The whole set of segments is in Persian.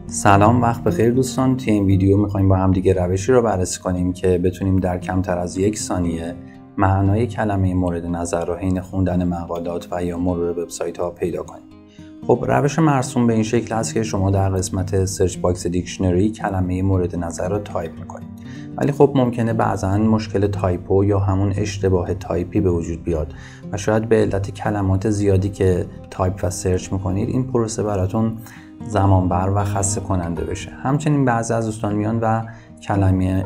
سلام، وقت بخیر دوستان. توی این ویدیو میخوایم با هم دیگه روشی رو بررسی کنیم که بتونیم در کمتر از 1 ثانیه معنای کلمه مورد نظر رو حین خوندن مقالات و یا مرور وبسایت ها پیدا کنیم. خب روش مرسوم به این شکل است که شما در قسمت سرچ باکس دیکشنری کلمه مورد نظر رو تایپ میکنید. ولی خب ممکنه بعضا مشکل تایپو یا همون اشتباه تایپی به وجود بیاد و شاید به علت کلمات زیادی که تایپ و سرچ میکنید این پروسه براتون زمان بر و خسته کننده بشه. همچنین بعضی از دوستان میان و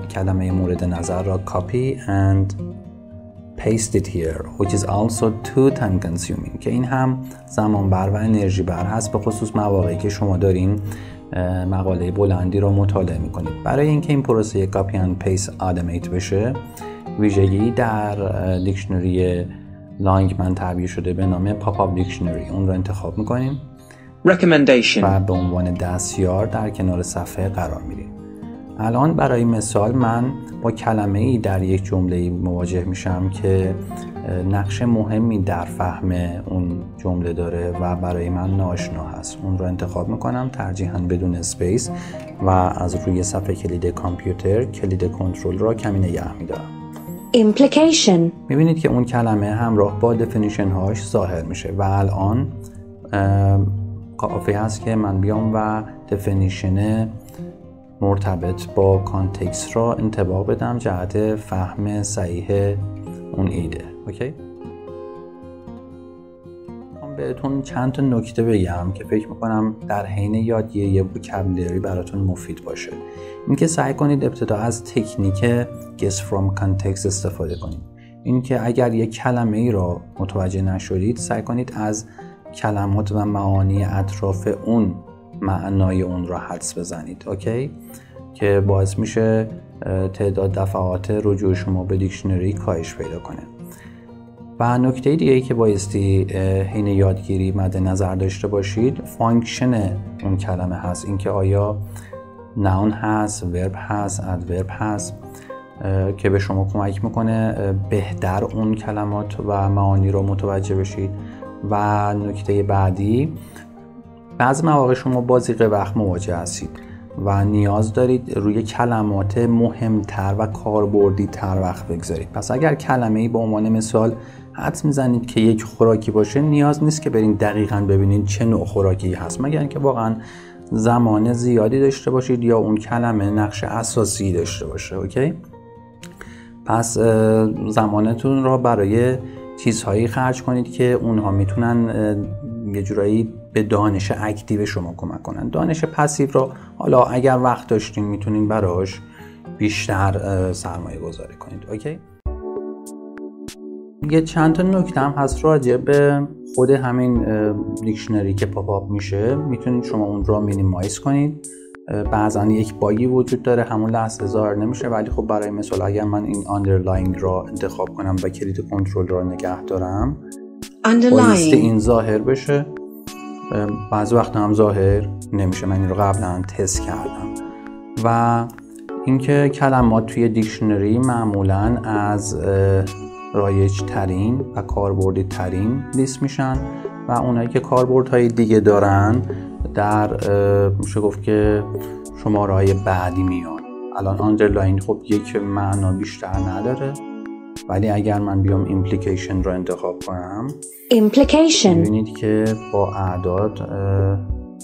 کلمه مورد نظر را copy and paste it here which is also too time consuming که این هم زمان بر و انرژی بر هست، به خصوص مواقعی که شما دارین مقاله بلندی را مطالعه میکنید. برای اینکه این پروسه copy and paste automate بشه، ویژگی در دیکشنری لانگمن تعبیه شده به نام پاپ آپ دیکشنری اون رو انتخاب میکنیم Recommendation و به عنوان دستیار در کنار صفحه قرار میدیم. الان برای مثال من با کلمه ای در یک جمله مواجه میشم که نقش مهمی در فهم اون جمله داره و برای من ناآشنا هست. اون رو انتخاب میکنم، ترجیحاً بدون اسپیس، و از روی صفحه کلید کامپیوتر کلید کنترل را کمی نگه میدارم. Implication. میبینید که اون کلمه همراه با دفینیشن هاش ظاهر میشه و الان کافی هست که من بیام و دفینیشن مرتبط با کانتکست را انطباق بدم جهت فهم صحیح اون ایده. اوکی؟ من بهتون چند تا نکته بگم که فکر میکنم در حین یادگیری یه وکابولری براتون مفید باشه. اینکه سعی کنید ابتدا از تکنیک guess from context استفاده کنید. اینکه اگر یک کلمه ای را متوجه نشدید سعی کنید از کلمات و معانی اطراف اون معنای اون را حدس بزنید. اوکی؟ که باعث میشه تعداد دفعات رجوع شما به دیکشنری کاهش پیدا کنه. و نکته دیگه ای که بایستی حین یادگیری مد نظر داشته باشید فانکشن اون کلمه هست. اینکه آیا ناون هست، ورب هست، ادورب هست که به شما کمک میکنه بهتر اون کلمات و معانی رو متوجه بشید. و نکته بعدی، بعضی مواقع شما با ضیق وقت مواجه هستید و نیاز دارید روی کلمات مهمتر و کاربردی تر وقت بگذارید. پس اگر کلمه‌ای به عنوان مثال حدس میزنید که یک خوراکی باشه، نیاز نیست که برین دقیقاً ببینید چه نوع خوراکی هست، مگر اینکه واقعاً زمان زیادی داشته باشید یا اون کلمه نقش اساسی داشته باشه. اوکی؟ پس زمانتون را برای چیزهایی خرج کنید که اونها میتونن یه جورایی به دانش اکتیو شما کمک کنن. دانش پسیو را حالا اگر وقت داشتین میتونین براش بیشتر سرمایه گذاری کنید. اوکی؟ یه چند تا نکته هم هست راجع به خود همین دیکشنری که پاپ آپ میشه. میتونید شما اون را مینیمایز کنید. بعضا یک باگی وجود داره، همون لحظه ظاهر نمیشه، ولی خب برای مثال اگر من این آندرلاینگ را انتخاب کنم و کلید کنترل را نگه دارم بایستی این ظاهر بشه. بعضی وقت هم ظاهر نمیشه. من این رو قبلا تست کردم. و اینکه کلمات توی دیکشنری معمولا از رایج ترین و کاربردی ترین لیست میشن و اونایی که کاربردهای دیگه دارن در میشه گفت که شماره های بعدی میان. الان آندرلاین خب یک معنا بیشتر نداره، ولی اگر من بیام ایمپلیکیشن رو انتخاب کنم میبینید که با اعداد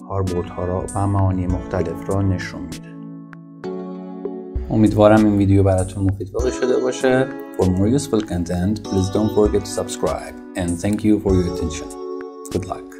کاربردها را و معانی مختلف را نشون میده. امیدوارم این ویدیو براتون مفید واقع شده باشه. For more useful content, please don't forget to subscribe and thank you for your attention. Good luck.